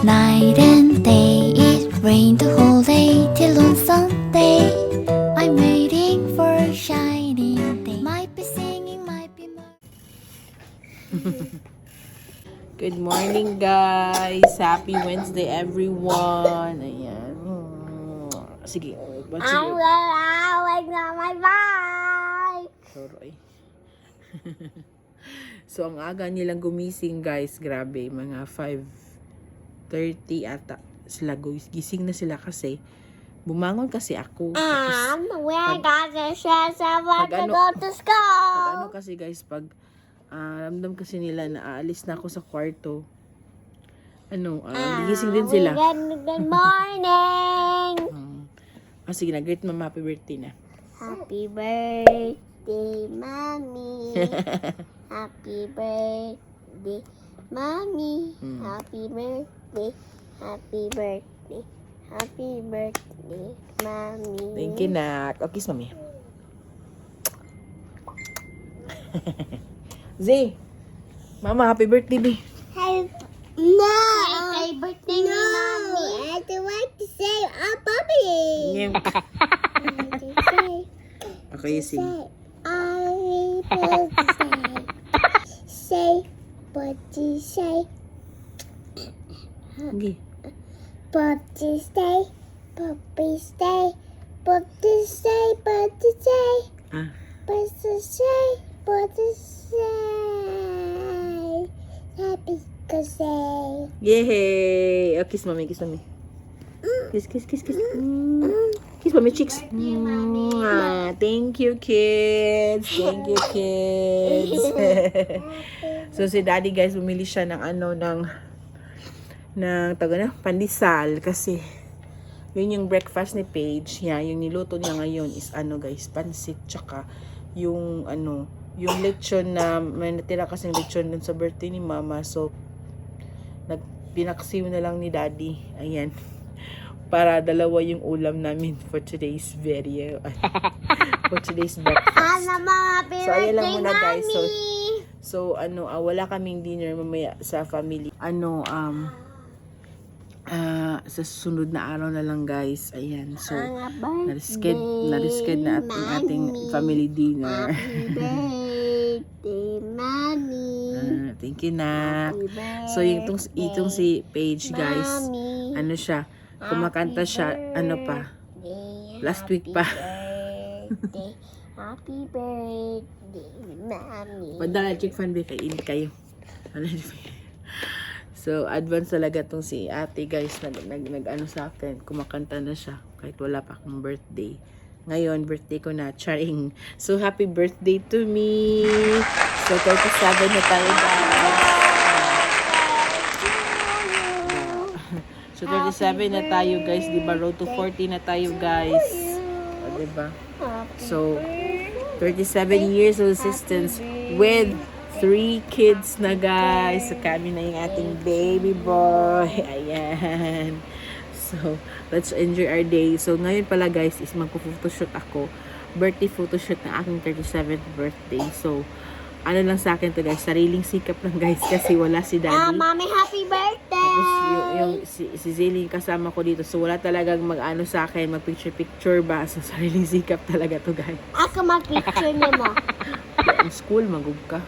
night and day. It rained the whole day till on Sunday. I'm waiting for a shining day. Might be singing, might be Good morning, guys. Happy Wednesday, everyone. Ayan. Sige. I'm going on my bike. Sorry. So, ang aga nilang gumising, guys. Grabe. Mga 5:30 ata. Sila gising na sila kasi bumangon kasi ako. We got the shoes. I want to go to school. Pag ano kasi, guys, pag ramdam kasi nila na aalis na ako sa kwarto. Gising din sila. Good morning. Sige na, great mama, happy birthday na. Happy birthday, mommy. Happy birthday, mommy. Happy birthday. Happy birthday. Happy birthday, mommy. Thank you, nak. Okay, mami. Z, mama, happy birthday, B. No. Happy birthday, mommy. I don't want to say puppy. Okay, sing. Happy birthday. Say what you say. Okay. Puppy stay. Puppy stay. Puppy stay. Puppy stay. Ah. Puppy stay. Puppy stay. Happy birthday. Yay! Oh, kiss mami, kiss mami. Kiss, kiss, kiss, kiss. Kiss mami, cheeks. Thank you, kids. Thank you, kids. So, si daddy, guys, bumili siya ng pandesal kasi yun yung breakfast ni Paige. Yeah, yung niluto niya ngayon is guys, pansit tsaka yung yung lechon na may natira kasing lechon dun sa birthday ni mama. So, pinaksiw na lang ni daddy. Ayan. Para dalawa yung ulam namin for today's video. For today's breakfast. So, ayan lang muna, guys. So, wala kaming dinner mamaya sa family. Sa susunod na araw na lang, guys. Ayan. So, na-reschedule na ating family dinner. Birthday, mommy. Thank you, nak. So, itong si Paige, guys. Siya, kumakanta siya, last week pa. Happy birthday, mommy. Padala, check fan, kay init kayo. So, advance talaga tong si ate, guys, nag sa akin, kumakanta na siya, kahit wala pa akong birthday. Ngayon, birthday ko na, charing. So, happy birthday to me. So, 37 na tayo, guys. So, 37 na tayo, guys. Diba? Road to 40 na tayo, guys. O, diba? So, 37 years of existence with 3 kids na, guys. So, kami na yung ating baby boy. Ayan. So, let's enjoy our day. So, ngayon pala, guys, is magpo-photoshoot ako. Birthday photoshoot ng aking 37th birthday. So, lang sa akin to, guys. Sariling sikap lang, guys, kasi wala si daddy. Mommy, happy birthday! Tapos, si Zaylee kasama ko dito. So, wala talagang sa akin, mag-picture-picture ba. So, sariling sikap talaga to, guys. Ako mag-picture mo mo. In school, magug ka.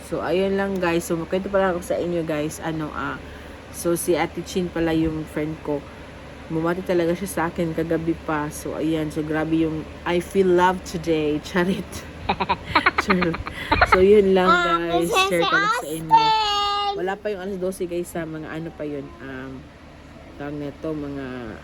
So, ayun lang, guys. So, magkwento pala ako sa inyo, guys. So, si Ate Chin pala yung friend ko. Bumati talaga siya sa akin kagabi pa. So, ayan. So, grabe yung I feel love today. Charit. Charot. So, yun lang, guys. Share ko lang sa inyo. Wala pa yung 12, guys, sa mga pa yun. Tawag na ito, mga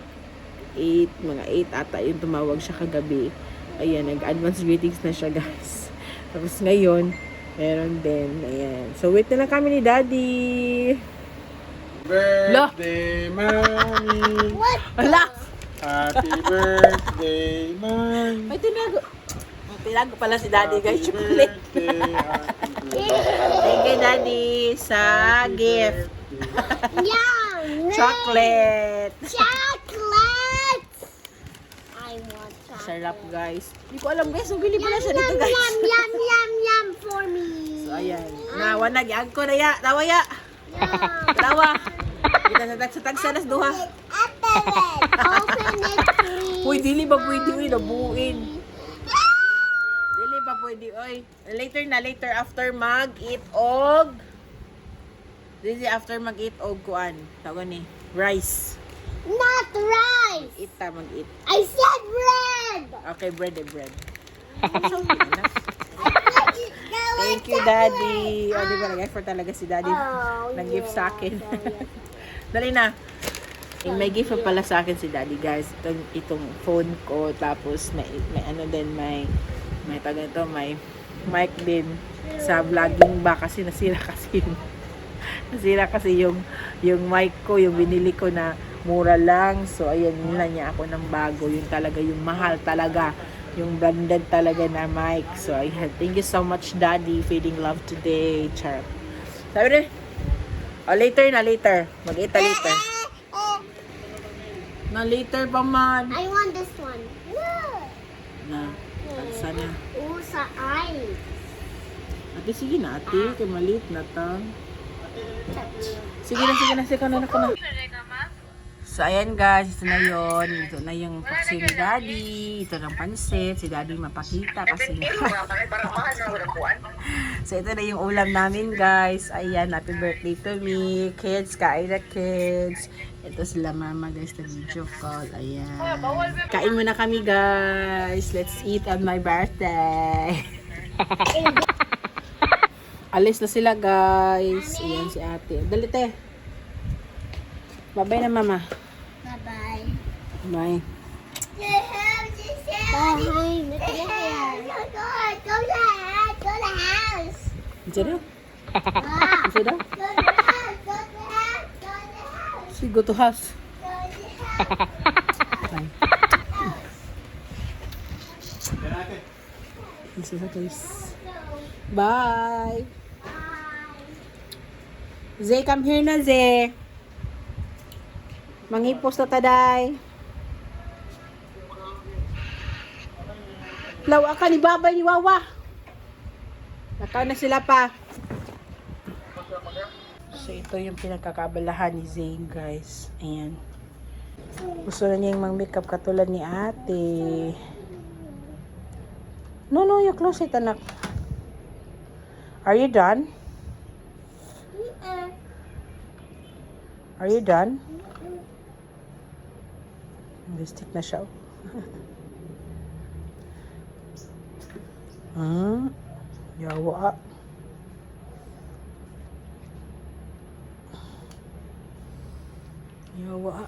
8 ata yung tumawag siya kagabi. Ayan, nag-advance greetings na siya, guys. Tapos ngayon, meron din. Ayan. So, wait na lang kami ni Daddy. Birthday, mommy. What? Ala! Happy birthday, mommy. May tinago. Tinago pala si Daddy, guys. Chocolate. Thank you, Daddy, sa gift. Yum! Chocolate. Chocolate! I want chocolate. Sarap, guys. Hindi ko alam, guys. Bili pala siya dito, guys. Yum, yum, yum, yum for me. So, ayan. Nawanag. Yan ko na ya. Tawa ya. Tawa. Kita sa tagsanas duha. Open it, please. Uy, dili ba pwede, uy, nabuuin. Dili ba pwede, uy. Later, after mag-eat og. Dili, after mag-eat og kuan. Tawag ni, rice. Not rice. Eat ta, mag-eat. I said bread. Okay, bread. No, Thank you, Daddy. O, di ba, nag-effort talaga si Daddy. Oh, Nag-gift sa akin. yeah. Dali na. May gift pa pala sa akin si Daddy, guys. Itong phone ko. Tapos, may ano din, may taga ito, may mic din sa vlogging ba kasi nasira kasi yung mic ko, yung binili ko na mura lang. So, ayan, nila niya ako ng bago. Yung talaga, yung mahal talaga. Yung branded talaga na mic. So, ayan. Thank you so much, Daddy. Feeling love today. Charot. Sabi rin. Later. Mag-eat later. Na later pa man. I want this one. Look. Na. Sana. Oo, sa eyes. Ate, sige na, ate. Kaya maliit na ta. Sige na. Sige na. So, ayan guys. Ito na yun. Ito na yung paksi ni Daddy. Ito ng pansit. Si Daddy mapakita kasi. So, ito na yung ulam namin guys. Ayan, happy birthday to me. Kids, kain na kids. Ito sila mama guys na video call. Ayan. Kain muna kami guys. Let's eat on my birthday. Alis na sila guys. Ayan si ate. Dali te. Bye-bye na mama. Bye-bye. Bye. Bye. Go to the house. Diyan na. Ah, Diyan na. go to the house. Go to the house. Go to the house. Sige, go to house. Go to the house. Bye. This is a place. Bye. Zay, come here na, Zay. Mangipos na taday. Lawa ka ni Babay ni Wawa. Nakaw na sila pa. So, ito yung pinagkakabalahan ni Zane, guys. Ayan. Gusto na niya yung mang-makeup katulad ni ate. No, you close it, anak. Are you done? Are you done? Lipstick na siya. Yawa. Yawa.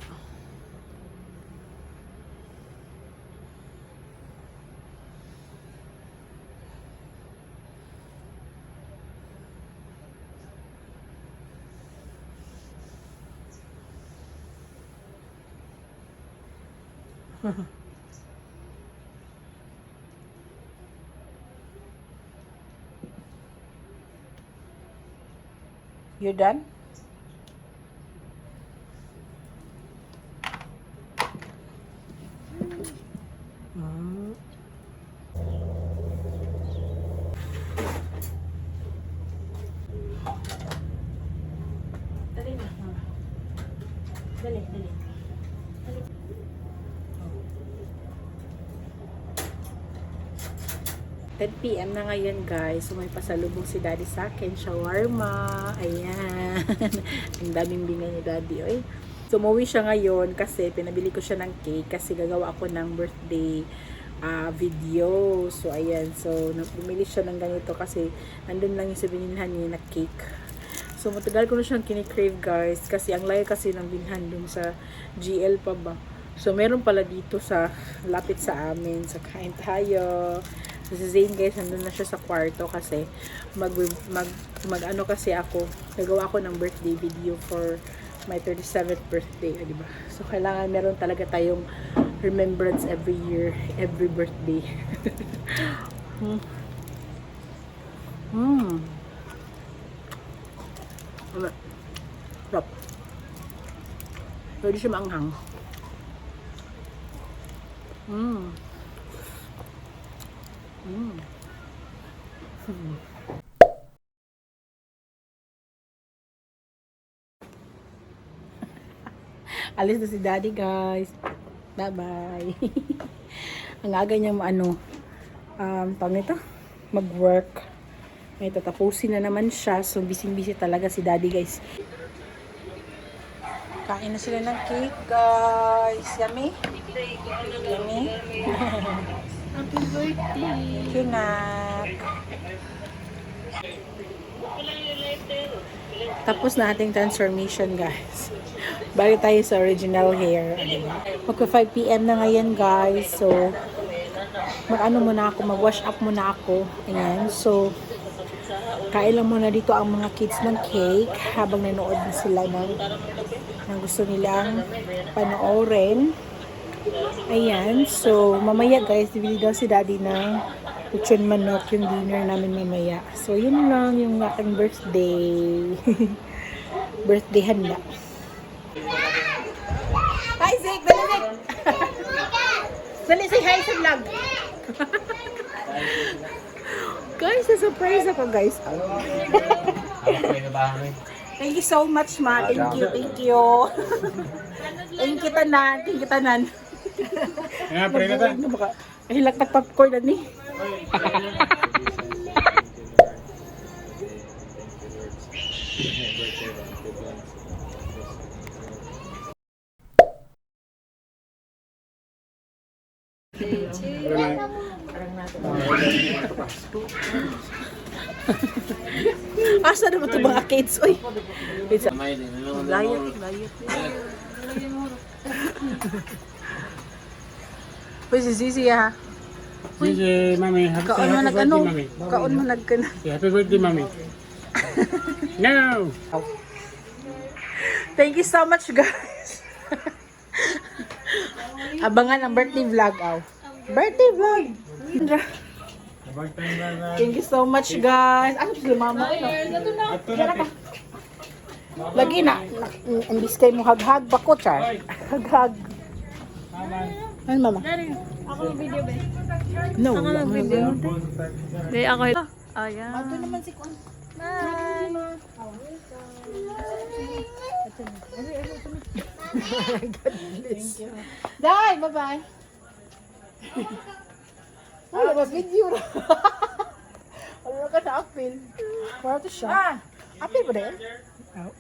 You're done? Dali na, mama. Dali. 10 PM na ngayon guys. So may pasalubong si Daddy sa akin. Shawarma. Ayan. Ang daming bingay ni Daddy. Oy. So umuwi siya ngayon kasi pinabili ko siya ng cake kasi gagawa ako ng birthday video. So ayan. So bumili siya ng ganito kasi nandun lang yung sa bininhan niya na cake. So matagal ko na siyang kinikrave guys kasi ang layo kasi ng binhan dun sa GL pa ba. So meron pala dito sa lapit sa amin. Sa kain tayo. So, si Zane guys, nandun na siya sa kwarto kasi mag ano kasi ako, nagawa ako ng birthday video for my 37th birthday, di ba? So, kailangan meron talaga tayong remembrance every year, every birthday. Sarap. Pwede siya maanghang. Alis na si daddy, guys. Bye-bye. Ang aga niyang tawag nito, mag-work. May tatapusin na naman siya. So, busy-busy talaga si daddy, guys. Kain na sila ng cake, guys. Yummy? Yummy? Happy birthday. Thank you, Nak. Tapos na ating transformation, guys. Balik tayo sa original hair. Magka 5 PM na ngayon, guys. So, mag-wash up muna ako. Ayan. So, kain lang muna dito ang mga kids ng cake habang nanood na sila ng gusto nilang panoorin. Ayan. So, mamaya, guys, bibili daw si daddy ng lechon manok yung dinner namin mamaya. So, yun lang yung aking birthday. Birthday handa. Hi, Zeke! Dali, Zeke! Dali, say hi sa vlog. Guys, surprise ako, guys. Thank you so much, ma. Thank you, thank you. Thank you, tanan. Thank you, tanan. Nga, pare na ta. Hilak na popcorn na ni. Asa na ba ito mga kids? Uy! Layot. Uy, si Zizi ha. Sige, mami. Kaon mo nag-ano? Kaon mo nag-ano? Happy birthday, mami. No! Thank you so much, guys. Abangan ang birthday vlog, aw. Birthday vlog! Thank you so much, guys. Ano sila, mama? Lagi na. Imbis kayo mo hag-hag ba ko, Char? Hag-hag. Ano, mama? Ako video ba? No, wala mo video. Hindi, ako ito. Ayan. Ito naman si Kwan. Bye! Dai, bye-bye. Wala ba video na? Wala ka na apil. Wala to siya. Apil ba din?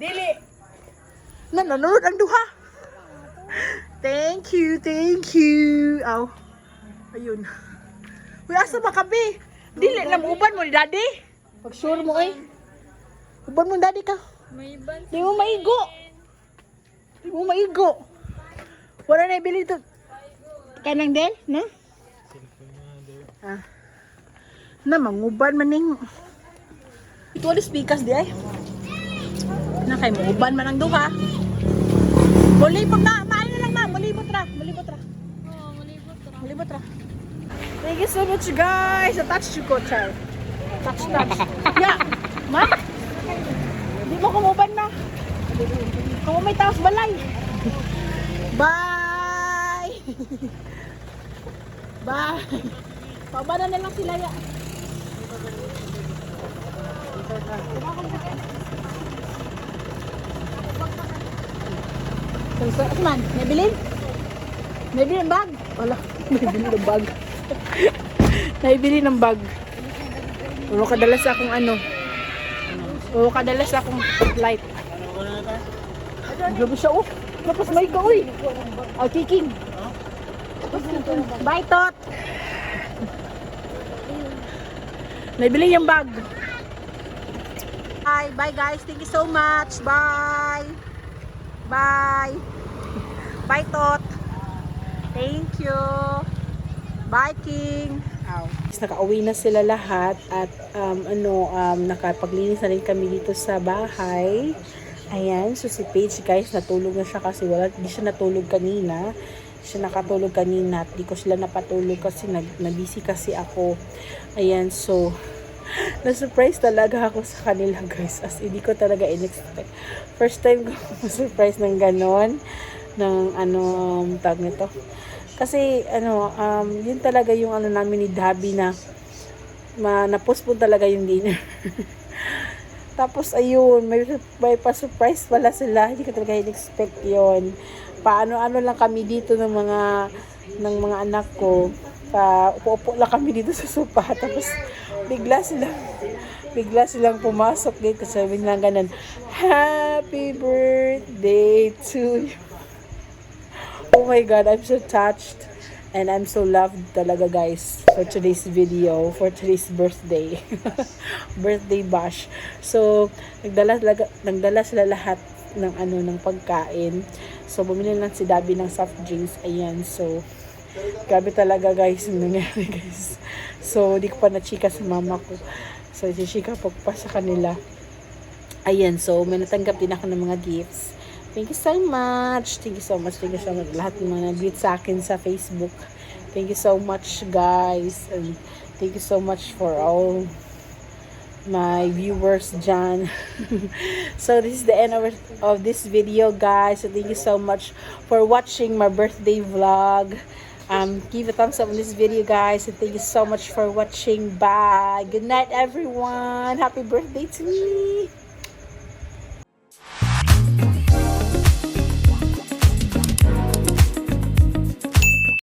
Dili. Nanonood ang duha. Thank you, thank you. Aw. Ayun. Uy, asa makabi? Dili na uban mo ni daddy. Pag sure mo eh. Uban mo ni daddy ka. May ban. Di mo maigo. Di mo maigo. Wala na ibili ito. Kanang din, no? Ah. Na, manguban maning. Ito wala speakers di ay. Na kay manguban man ang duha. Mulibot na, maano lang na, mulibot ra. Oo, Mulibot ra. Thank you so much, guys. Attach you ko, Char. Touch. Yeah. Ma? Di mo kumuban na. Kung may taos balay. Bye! Bye! Pabana na lang sila ya. Ano man? Nabili? Nabili ng bag? Wala. Nabili ng bag. Nabili ng bag. Puro kadalas akong Puro kadalas akong light. Grabe siya, oh. Tapos may ka, uy. Oh, kicking. Bye, Tot. Nabili yung bag. Bye, guys. Thank you so much. Bye. Bye. Bye, Tot. Thank you. Bye, King. Nakauwi na sila lahat at nakapaglinis na rin kami dito sa bahay. Ayan, so si Paige, guys, natulog na siya kasi hindi siya natulog kanina. Siya nakatulog kanina at di ko sila napatulog kasi nabisi kasi ako. Ayan, so na-surprise talaga ako sa kanila, guys, as hindi ko talaga in-expect. First time ko ma-surprise ng ganon, ng tag nito. Kasi yun talaga yung namin ni Dabi na na-postpone talaga yung dinner. Tapos, ayun, may pa-surprise pala sila. Hindi ko talaga in-expect yun. Paano-ano lang kami dito ng mga anak ko. Upo-upo lang kami dito sa sopa. Tapos, bigla silang pumasok dito. Sabi nilang ganun, Happy birthday to you. Oh my God, I'm so touched. And I'm so loved talaga, guys, for today's video, for today's birthday. Birthday bash. So, nagdala sila lahat ng pagkain. So, bumili lang si Dabi ng soft drinks. Ayan, so, grabe talaga, guys, yung nangyari, guys. So, di ko pa na-chika sa mama ko. So, si-chika pa sa kanila. Ayan, so, may natanggap din ako ng mga gifts. Thank you so much. Thank you so much. Thank you so much. Lahat ng mga nag-greet sa akin sa Facebook. Thank you so much, guys. And thank you so much for all my viewers dyan. So, this is the end of this video, guys. So, thank you so much for watching my birthday vlog. Give a thumbs up on this video, guys. And thank you so much for watching. Bye. Good night, everyone. Happy birthday to me.